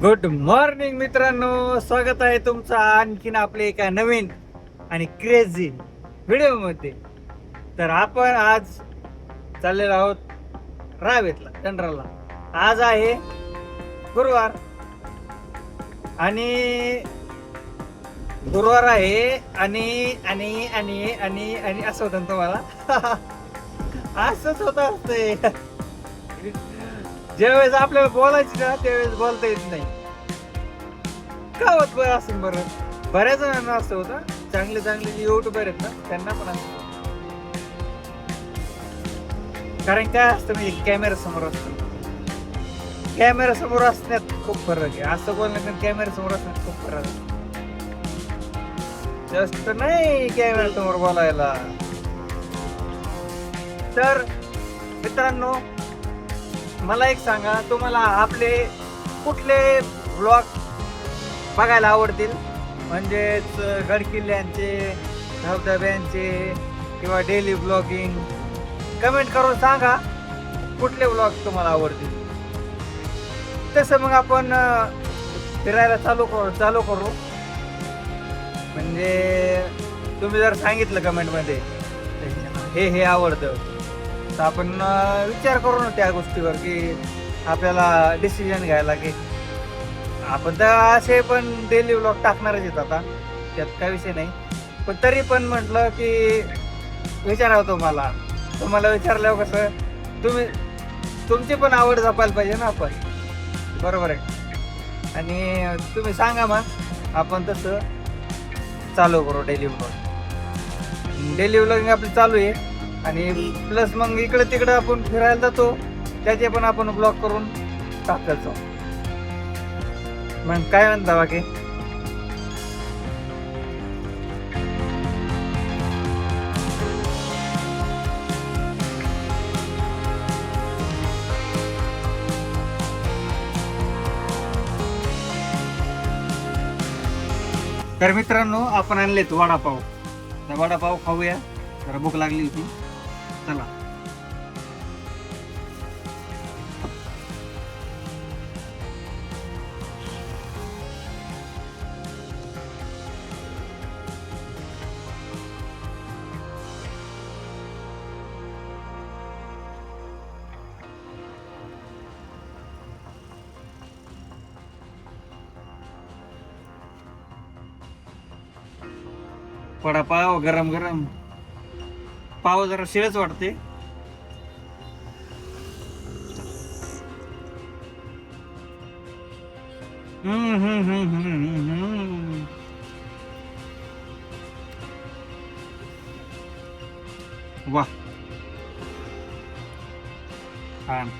Good morning मित्रांनो, स्वागत आहे तुमचं आणखीन आपल्या एका नवीन आणि क्रेझी व्हिडिओ मध्ये. तर आपण आज चाललेलो आहोत रावेतला जनरलला. आज आहे गुरुवार आणि गुरुवार आहे आणि आणि आणि आणि आणि असं होतं ना तुम्हाला. असंच होत असते. ज्यावेळेस आपल्याला बोलायची ना त्यावेळेस बोलता येत नाही. का होत बरं असं? बरं, बऱ्याच जणांना असं होतं. चांगले चांगले जे युट्यूबर आहेत ना त्यांना पण असं, कारण काय असतं म्हणजे कॅमेरा समोर असतं. कॅमेरा समोर असण्यात खूप फरक आहे. असं बोलण्यात आणि कॅमेरा समोर असण्यात खूप फरक आहे. जास्त नाही कॅमेरा समोर बोलायला. तर मित्रांनो, मला एक सांगा, तुम्हाला आपले कुठले ब्लॉग बघायला आवडतील? म्हणजेच गडकिल्ल्यांचे, धबधब्यांचे किंवा डेली ब्लॉगिंग. कमेंट करून सांगा कुठले ब्लॉग तुम्हाला आवडतील. तसं मग आपण फिरायला चालू करू. म्हणजे तुम्ही जर सांगितलं कमेंटमध्ये हे आवडतं, तर आपण विचार करू ना त्या गोष्टीवर, की आपल्याला डिसिजन घ्यायला की आपण तर असे पण डेली व्लॉग टाकणारच आहेत आता, त्यात काही विषय नाही. पण तरी पण म्हटलं की विचारावं तुम्हाला विचारल्यावर कसं तुमची पण आवड जपायला पाहिजे ना आपण, बरोबर आहे? आणि तुम्ही सांगा मग आपण तसं चालू करू डेली व्लॉगिंग आपली चालू आहे. आणि प्लस मग इकडे तिकडे आपण फिरायला जातो, त्याचे पण आपण ब्लॉग करून टाकत जाऊ. मग काय म्हणता बाकी? तर मित्रांनो, आपण आणलेत वडापाव. वडापाव खाऊया, जरा भूक लागली होती. चला. वडापाव गरम गरम. पाव जरा शिळच वाटते. हम्म हम्म हम्म हम्म हम्म. वाह, छान.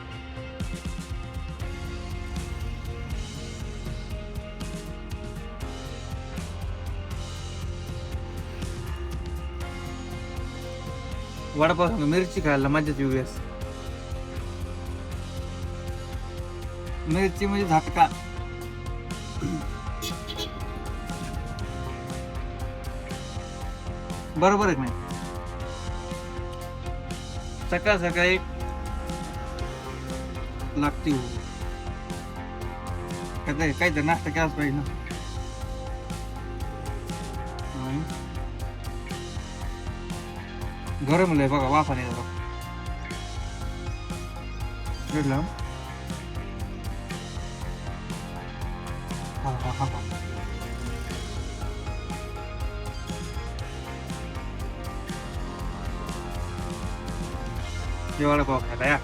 वडापाव संग मिरची खायला मजाच वेगळी असते. मिरची म्हणजे झटका. बरोबर आहे की नाही? सकाळ सकाळी लागते हो. काहीतरी नाश्ता केलाच पाहिजे ना. हम्म. गरम लय बघा, वाफा नाही जरा. घेतलं. हा हा हा. हे वडापाव खायला या.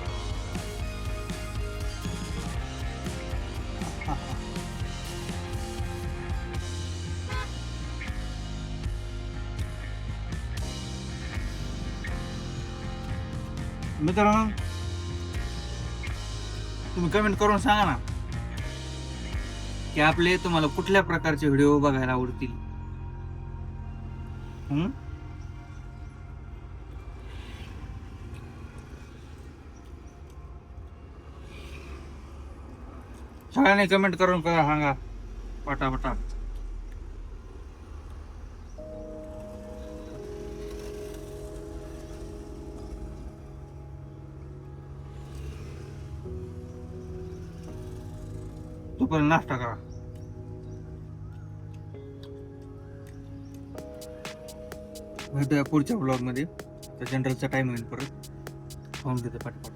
मित्रांनो, तुम्ही कमेंट करून सांगा ना की आपले तुम्हाला कुठल्या प्रकारचे व्हिडिओ बघायला आवडतील. हम्म. सगळ्यांनी कमेंट करून करा, सांगा पटापटा. तोपर्यंत नाश्ता करा. भेटूया पुढच्या ब्लॉग मध्ये. तर जनरलचा टाइम होईल परत. खाऊन घेतो पाठपाठ.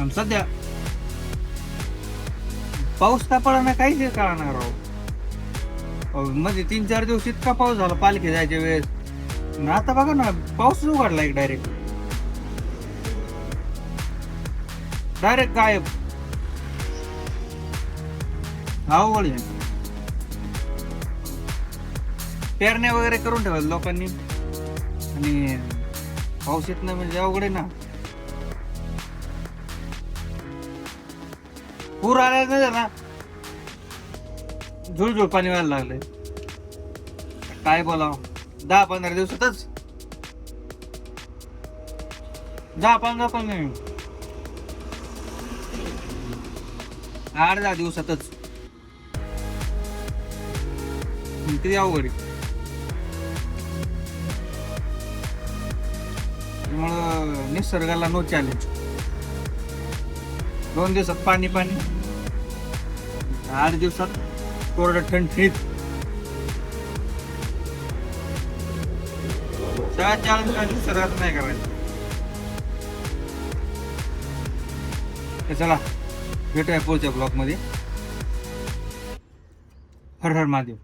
आणि सध्या पाऊस का पडा काहीच कळणार राव. मध्ये 3-4 दिवस इतका पाऊस झाला पालखी जायच्या वेळेस. आणि आता बघा ना पाऊस उघडला एक डायरेक्ट गायब. अवघड आहे. पेरण्या वगैरे करून ठेवायला लोकांनी आणि पाऊस येत नाही म्हणजे अवघड आहे ना. पूर आला नाही ना, झुळझुळ पाणी व्हायला लागलंय. काय बोलावं. 10-15 दिवसातच 10-15 पण नाही, 8-10 दिवसातच किती अवघड आहे. त्यामुळं निसर्गाला नो चॅलेंज. 2 दिवसात पाणी 8 दिवसात कोरडं थंडीत. त्या चॅलेंज काय निसर्गात नाही करायचं. चला भेटूया पुढच्या ब्लॉग मध्ये. हर हर महादेव.